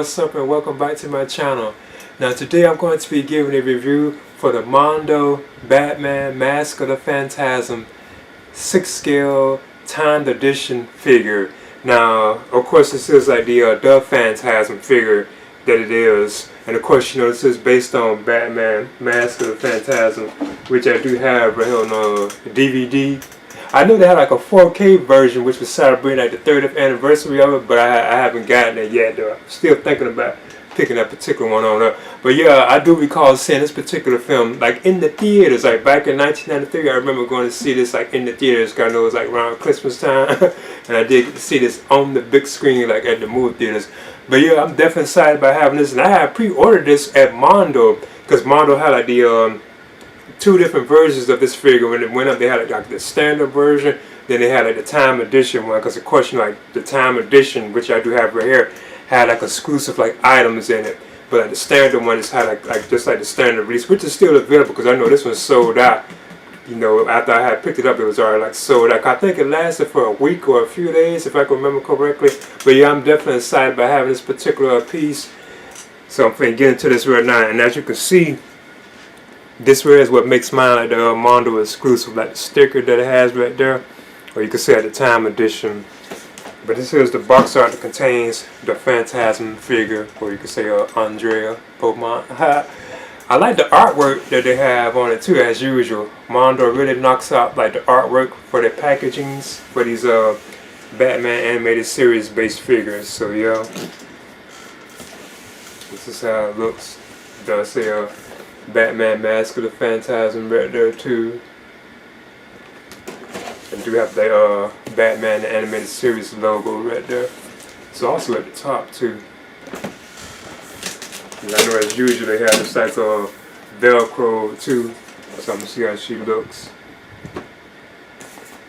what's up and welcome back to my channel. Now today I'm going to be giving a review for the Mondo Batman Mask of the Phantasm 6 scale timed edition figure. Now of course this is like the Phantasm figure that it is, and of course you know this is based on Batman Mask of the Phantasm, which I do have right here on DVD. I knew they had like a 4K version which was celebrating like the 30th anniversary of it, but I haven't gotten it yet though. I'm still thinking about picking that particular one on up. But yeah, I do recall seeing this particular film like in the theaters, like back in 1993. I remember going to see this like in the theaters, because I know it was like around Christmas time. And I did get to see this on the big screen like at the movie theaters. But yeah, I'm definitely excited about having this, and I had pre-ordered this at Mondo, because Mondo had like the two different versions of this figure. When it went up, they had like the standard version, then they had like the time edition one, because of course you know, like the time edition, which I do have right here, had like exclusive like items in it, but like the standard one just had like just like the standard release, which is still available, because I know this one sold out. You know, after I had picked it up, it was already like sold out. I think it lasted for a week or a few days, if I can remember correctly. But yeah, I'm definitely excited about having this particular piece. So I'm going to get into this right now, and as you can see, this right is what makes mine like the Mondo exclusive, like the sticker that it has right there, or you can say at the time edition. But this is the box art that contains the Phantasm figure, or you can say Andrea Beaumont. I like the artwork that they have on it too, as usual. Mondo really knocks out like the artwork for their packagings for these Batman animated series based figures. So yeah, this is how it looks. It does say Batman Mask of the Phantasm right there too. And do have the Batman the Animated Series logo right there. It's also at the top too. And I know as usual they have this type of Velcro too. So I'm gonna see how she looks.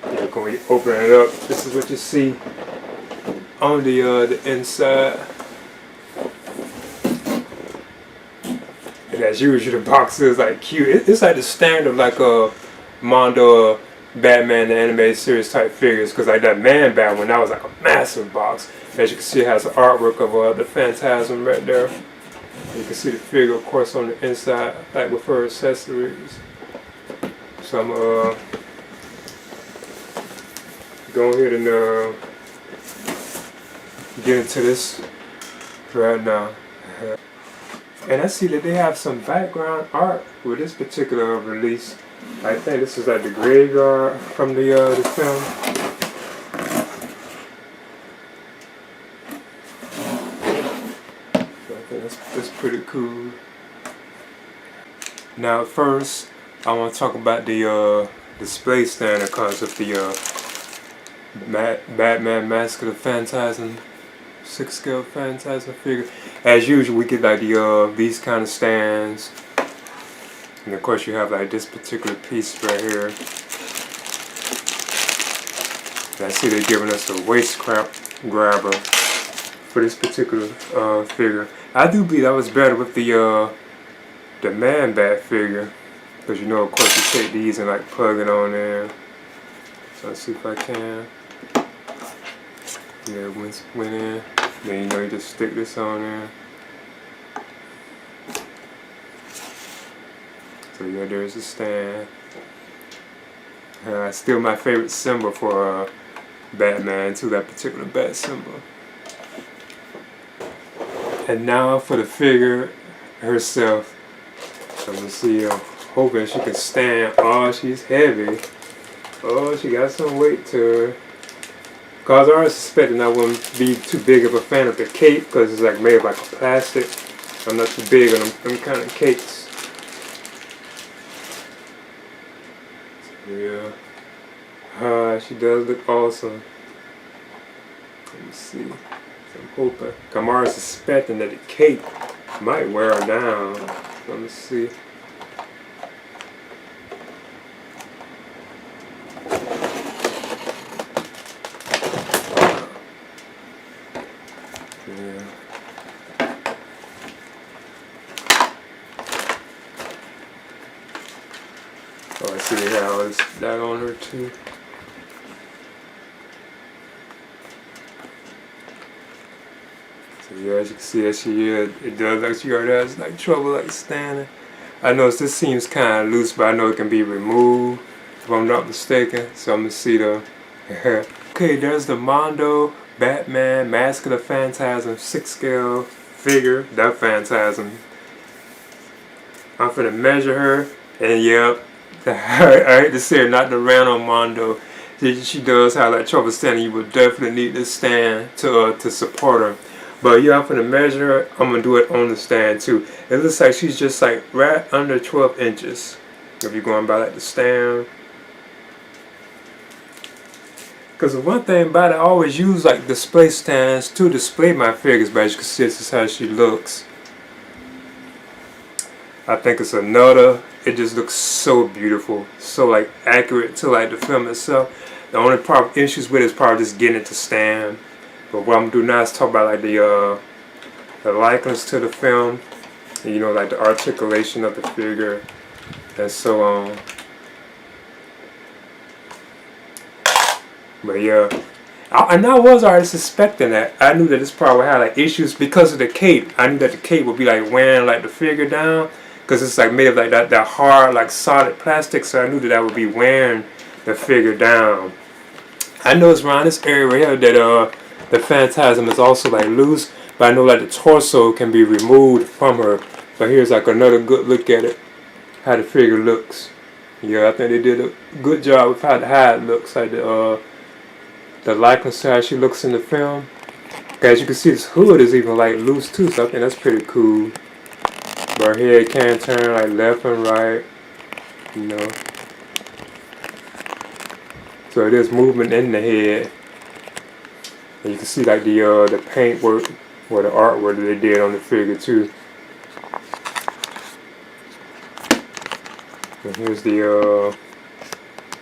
Yeah, when we open it up, this is what you see on the inside. And as usual, the box is like cute. It's like the standard like a Mondo Batman the Animated Series type figures, because like that Man Bat one, that was like a massive box. As you can see, it has the artwork of the Phantasm right there. You can see the figure, of course, on the inside, like with her accessories. So I'm go ahead and get into this right now. And I see that they have some background art with this particular release. I think this is like the graveyard from the film. So I think that's pretty cool. Now first, I want to talk about the display stand that comes with the Batman Mask of the Phantasm 6 scale Phantasm figure. As usual, we get like these kind of stands, and of course you have like this particular piece right here. And I see they're giving us a waist grabber for this particular figure. I do believe that was better with the Man Bat figure, because you know of course you take these and like plug it on there. So let's see if I can. Yeah, it went in. Then you know you just stick this on there. So yeah, there's a stand. Still my favorite symbol for Batman too, that particular bat symbol. And now for the figure herself. So let's see, hoping she can stand. Oh, she's heavy. Oh, she got some weight to her. Because I was suspecting I wouldn't be too big of a fan of the cape, because it's like made of like a plastic. I'm not too big on them kind of capes. Yeah. She does look awesome. Let me see. So I'm hoping. I'm already suspecting that the cape might wear her down. Let me see. Yeah. Oh, I see they have all this that on her too. Yeah, as you can see, as she is, it does like she already has like trouble like standing. I noticed this seems kind of loose, but I know it can be removed if I'm not mistaken. So I'm gonna see the. Okay, there's the Mondo Batman Mask of the Phantasm 6 scale figure. The Phantasm. I'm finna measure her, and yep, I hate to say it, not the random Mondo. She does have like trouble standing. You would definitely need to stand to support her. But yeah, I'm finna measure her. I'm gonna do it on the stand too. It looks like she's just like right under 12 inches. If you're going by like the stand. Because the one thing about it, I always use like display stands to display my figures, but as you can see, this is how she looks. I think it's another, it just looks so beautiful, so like accurate to like the film itself. The only issues with it is probably just getting it to stand. But what I'm gonna do now is talk about like the likeness to the film, and, you know, like the articulation of the figure, and so on. But yeah, and I was already suspecting that. I knew that this probably had like issues because of the cape. I knew that the cape would be like wearing like the figure down, because it's like made of like that hard like solid plastic. So I knew that I would be wearing the figure down. I know it's around this area right here that the Phantasm is also like loose, but I know like the torso can be removed from her. But here's like another good look at it, how the figure looks. Yeah, I think they did a good job with how it looks, like the likeness to how she looks in the film. As you can see, this hood is even like loose too, so I think that's pretty cool. But her head can turn like left and right, you know. So there's movement in the head. And you can see like the paint work or the artwork that they did on the figure too. And here's the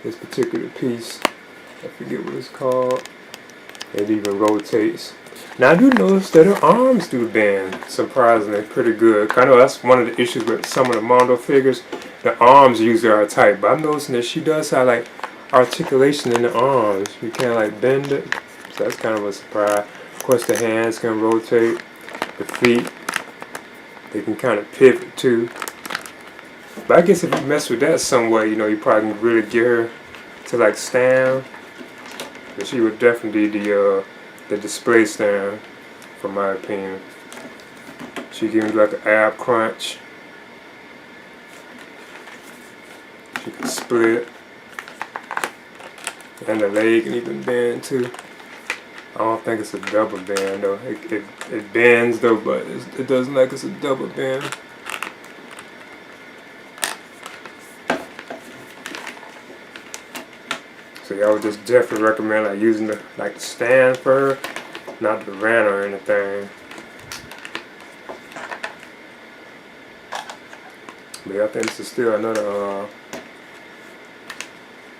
this particular piece. I forget what it's called. It even rotates. Now I do notice that her arms do bend, surprisingly, pretty good. I know that's one of the issues with some of the Mondo figures. The arms usually are tight, but I'm noticing that she does have like articulation in the arms. You can't like bend it, so that's kind of a surprise. Of course, the hands can rotate. The feet, they can kind of pivot too. But I guess if you mess with that some way, you know, you probably can really get her to like stand. But she would definitely need the display stand, from my opinion. She gives like an ab crunch. She can split. And the leg can even bend too. I don't think it's a double bend though. It bends though, but it doesn't like it's a double bend. So yeah, I would just definitely recommend like using the stand for her, not the rant or anything. But yeah, I think this is still another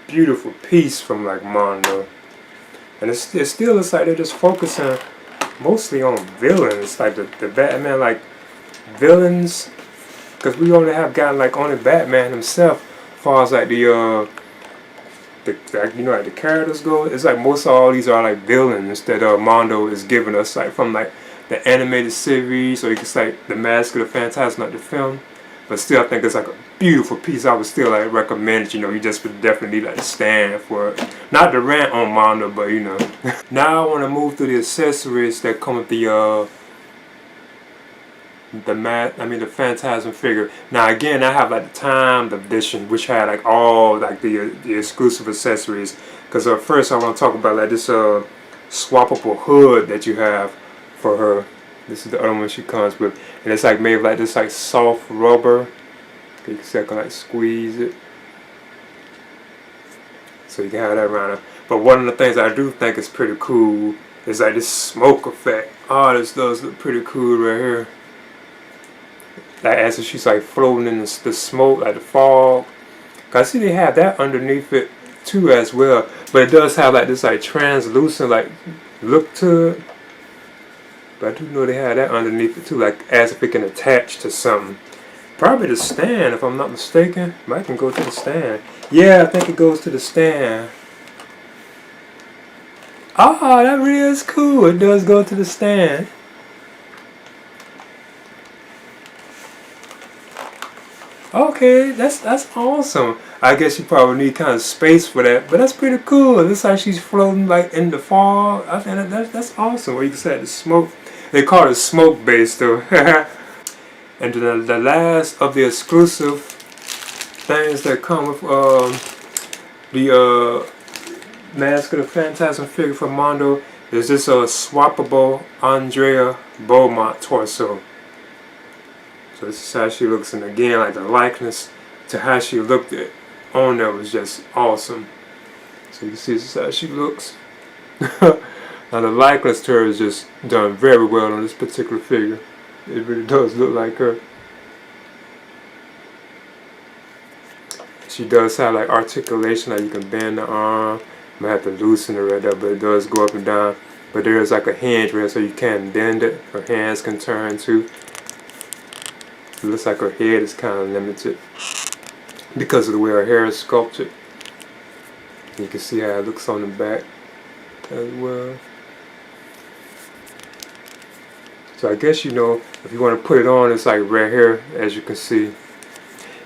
beautiful piece from like Mondo. And it still looks like they're just focusing mostly on villains, like the Batman like villains, because we only have gotten like only Batman himself as far as like the you know, like the characters go. It's like most of all these are like villains that Mondo is giving us, like from like the animated series, or you can say like the Mask of the Phantasm, not the film. But still, I think it's like a beautiful piece. I would still like recommend it. You know, you just would definitely need like to stand for it. Not the rant on Mondo, but you know. Now I want to move through the accessories that come with the Phantasm figure. Now again, I have like the timed edition, which had like all like the exclusive accessories. Because first I want to talk about like this swappable hood that you have for her. This is the other one she comes with, and it's like made of like this like soft rubber. You can see I can like squeeze it, so you can have that around her. But one of the things I do think is pretty cool is like this smoke effect. Oh, this does look pretty cool right here. Like as if she's like floating in the smoke, like the fog. Cause I see they have that underneath it too as well. But it does have like this like translucent like look to it. But I do know they have that underneath it too, like as if it can attach to something. Probably the stand, if I'm not mistaken. Might can go to the stand. Yeah, I think it goes to the stand. Oh, that really is cool. It does go to the stand. Okay, that's awesome. I guess you probably need kind of space for that, but that's pretty cool. It looks like she's floating like in the fall. I think that's awesome. Or you can say the smoke. They call it smoke base though. And then the last of the exclusive things that come with the Mask of the Phantasm figure from Mondo is this swappable Andrea Beaumont torso. So this is how she looks, and again, like the likeness to how she looked on there was just awesome. So you can see this is how she looks. Now the likeness to her is just done very well on this particular figure. It really does look like her. She does have like articulation, like you can bend the arm. You might have to loosen it right there, but it does go up and down. But there is like a hinge right, so you can bend it. Her hands can turn too. It looks like her head is kind of limited because of the way her hair is sculpted. You can see how it looks on the back as well. So I guess you know, if you want to put it on, it's like right here, as you can see.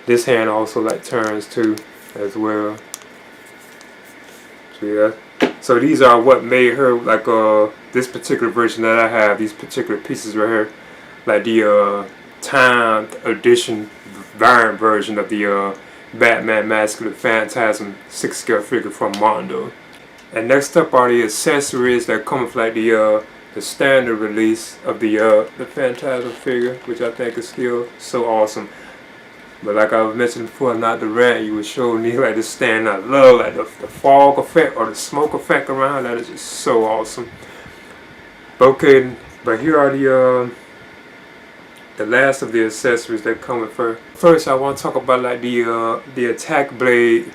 This hand also like turns too as well. So yeah. So these are what made her like this particular version that I have, these particular pieces right here. Like the timed edition variant version of the Batman Mask of the Phantasm 6-scale figure from Mondo. And next up are the accessories that come with like the standard release of the Phantasm figure, which I think is still so awesome. But like I was mentioning before, not the rant, you would show me like this stand I love, like the fog effect or the smoke effect around that is just so awesome. Okay, but here are the last of the accessories that come with her. First, I want to talk about like the attack blade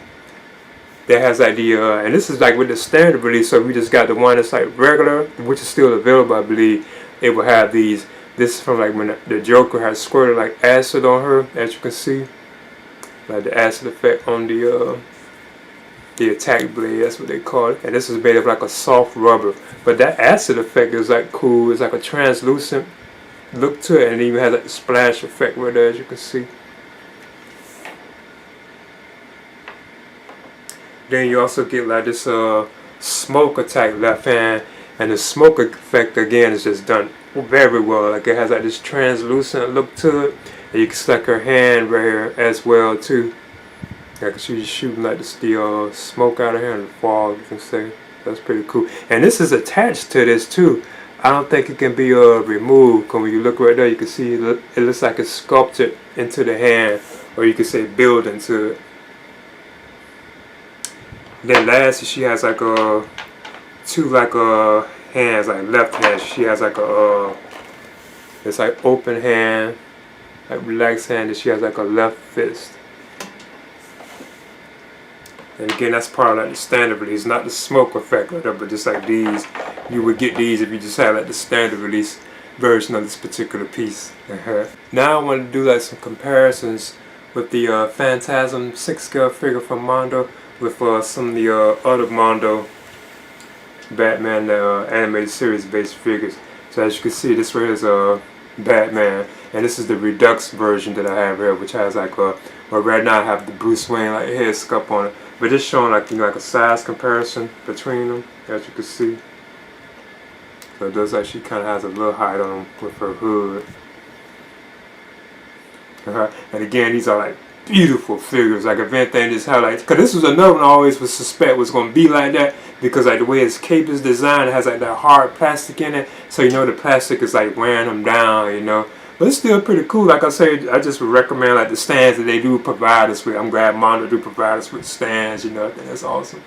that has like and this is like with the standard release, so we just got the one that's like regular, which is still available, I believe. It will have these. This is from like when the Joker has squirted like acid on her, as you can see, like the acid effect on the attack blade. That's what they call it. And this is made of like a soft rubber, but that acid effect is like cool. It's like a translucent look to it, and it even has like the splash effect right there, as you can see. Then you also get like this smoke attack left hand, and the smoke effect again is just done very well. Like it has like this translucent look to it, and you can select her hand right here as well too. Like she's shooting like the steel smoke out of here in the fall, you can say. That's pretty cool. And this is attached to this too. I don't think it can be removed, because when you look right there, you can see it looks like it's sculpted into the hand, or you could say built into it. Then lastly, she has like two like hands, like left hand. She has like it's like open hand, like relaxed hand, and she has like a left fist. And again, that's part of like the standard release, not the smoke effect right there, but just like these. You would get these if you just had like the standard release version of this particular piece. Now I want to do like some comparisons with the Phantasm 6-scale figure from Mondo with some of the other Mondo Batman animated series based figures. So as you can see, this right here is Batman, and this is the Redux version that I have here, which has like well, right now I have the Bruce Wayne like head sculpt on it, but just showing like, you know, like a size comparison between them, as you can see. So it does actually kind of has a little height on them with her hood. And again, these are like beautiful figures. Like if anything, just how like, because this was another one I always would suspect was going to be like that, because like the way his cape is designed, it has like that hard plastic in it, so you know the plastic is like wearing them down, you know. But it's still pretty cool. Like I said, I just would recommend like the stands that they do provide us with. I'm glad Mondo do provide us with stands, you know. I think that's awesome.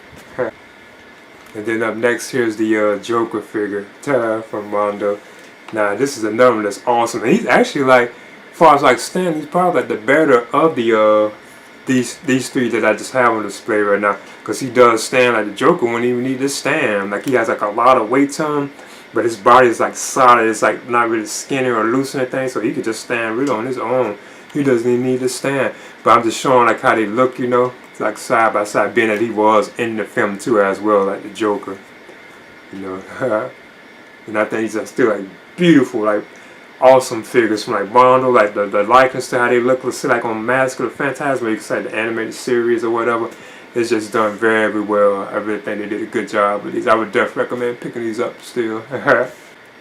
And then up next, here's the Joker figure from Mondo. Now this is another one that's awesome. And he's actually like, as far as like stand, he's probably like the better of the these three that I just have on display right now, because he does stand like the Joker wouldn't even need to stand. Like he has like a lot of weight to him, but his body is like solid. It's like not really skinny or loose or anything, so he could just stand really on his own. He doesn't even need to stand. But I'm just showing like how they look, you know. It's like side by side, being that he was in the film too as well, like the Joker, you know. And I think he's still like beautiful, like awesome figures from like Mondo, like the likeness to how they look. Let's see, like on Mask of the Phantasm, you can say the animated series or whatever. It's just done very well. I really think they did a good job with these. I would definitely recommend picking these up still.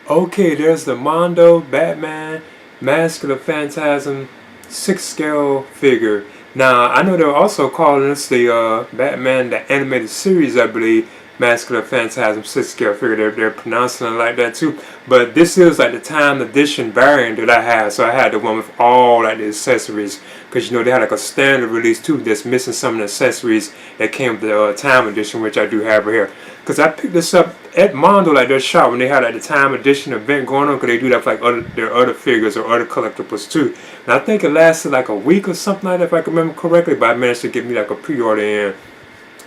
Okay, there's the Mondo Batman Mask of the Phantasm 6 scale figure. Now, I know they're also calling this the Batman, the animated series, I believe, Mask of the Phantasm 6 scale figure. They're pronouncing it like that too. But this is like the time edition variant that I had. So I had the one with all like the accessories. Because you know they had like a standard release too that's missing some of the accessories that came with the time edition, which I do have right here. Because I picked this up at Mondo, like their shop, when they had like the time edition event going on. Because they do that for like their other figures or other collectibles too. And I think it lasted like a week or something like that, if I can remember correctly. But I managed to get me like a pre-order in.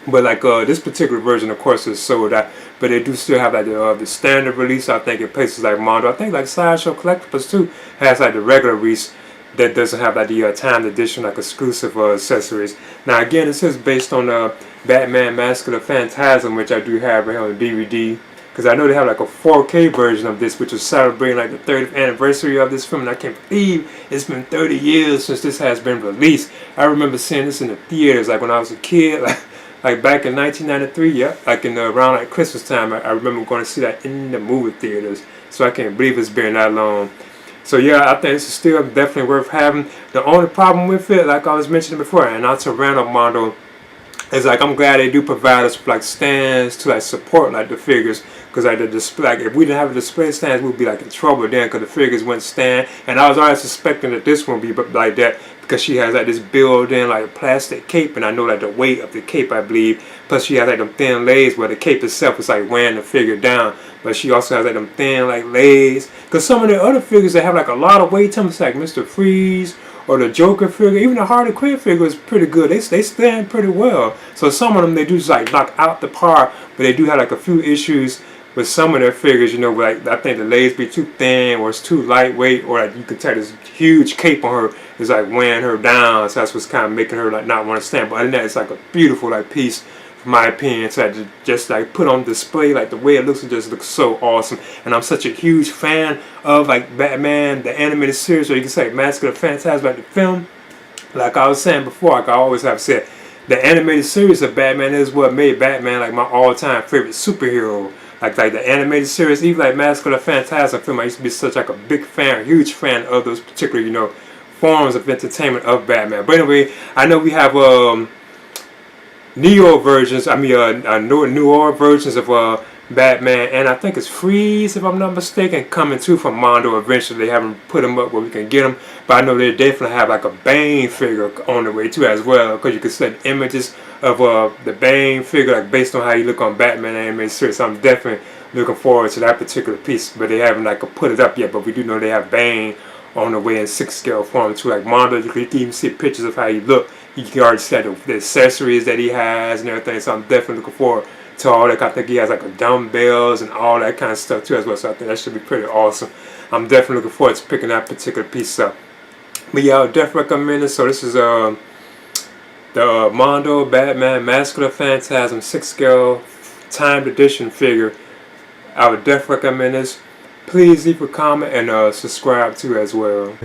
But like this particular version, of course, is sold out. But they do still have like the standard release. I think in places like Mondo. I think like Sideshow Collectibles too has like the regular release that doesn't have like the timed edition, like exclusive accessories. Now again, this is based on Batman Mask of the Phantasm, which I do have right here on DVD. Because I know they have like a 4K version of this, which is celebrating like the 30th anniversary of this film. And I can't believe it's been 30 years since this has been released. I remember seeing this in the theaters, like when I was a kid, like back in 1993, yeah, like in around like Christmas time. I remember going to see that in the movie theaters. So I can't believe it's been that long. So yeah, I think this is still definitely worth having. The only problem with it, like I was mentioning before, and not to random Mondo, is like I'm glad they do provide us with like stands to like support like the figures. Because like the display, like if we didn't have a display stands, we'd be like in trouble then, because the figures wouldn't stand. And I was always suspecting that this one would be like that, because she has like this built-in like plastic cape, and I know like the weight of the cape, I believe. Plus she has like them thin legs where the cape itself is like weighing the figure down. But she also has like them thin like legs. Because some of the other figures that have like a lot of weight to them, like Mr. Freeze or the Joker figure, even the Harley Quinn figure is pretty good. They stand pretty well. So some of them they do just like knock out the par, but they do have like a few issues with some of their figures, you know, like I think the legs be too thin, or it's too lightweight, or like you can tell this huge cape on her is like weighing her down. So that's what's kind of making her like not want to stand. But other than that, it's like a beautiful like piece, from my opinion. So I just like put on display, like the way it looks, it just looks so awesome. And I'm such a huge fan of like Batman, the animated series, or you can say Mask of the Phantasm, like the film. Like I was saying before, like I always have said, the animated series of Batman is what made Batman like my all-time favorite superhero. Like the animated series, even like Mask of the Phantasm film, I used to be such like a big fan, huge fan of those particular, you know, forms of entertainment of Batman. But anyway, I know we have Neo versions, newer versions of Batman, and I think it's Freeze, if I'm not mistaken, coming too from Mondo eventually. They haven't put them up where we can get them, but I know they definitely have like a Bane figure on the way too as well, because you can send images of the Bane figure like based on how you look on Batman animated series. So I'm definitely looking forward to that particular piece, but they haven't like put it up yet. But we do know they have Bane on the way in 6 scale form too. Like Mondo, you can even see pictures of how he look. You can already see the accessories that he has and everything. So I'm definitely looking forward to all that. I think he has like a dumbbells and all that kind of stuff too as well. So I think that should be pretty awesome. I'm definitely looking forward to picking that particular piece up. But yeah, I'll definitely recommend it. So this is the Mondo Batman Mask of the Phantasm 6 scale timed edition figure. I would definitely recommend this. Please leave a comment and subscribe too as well.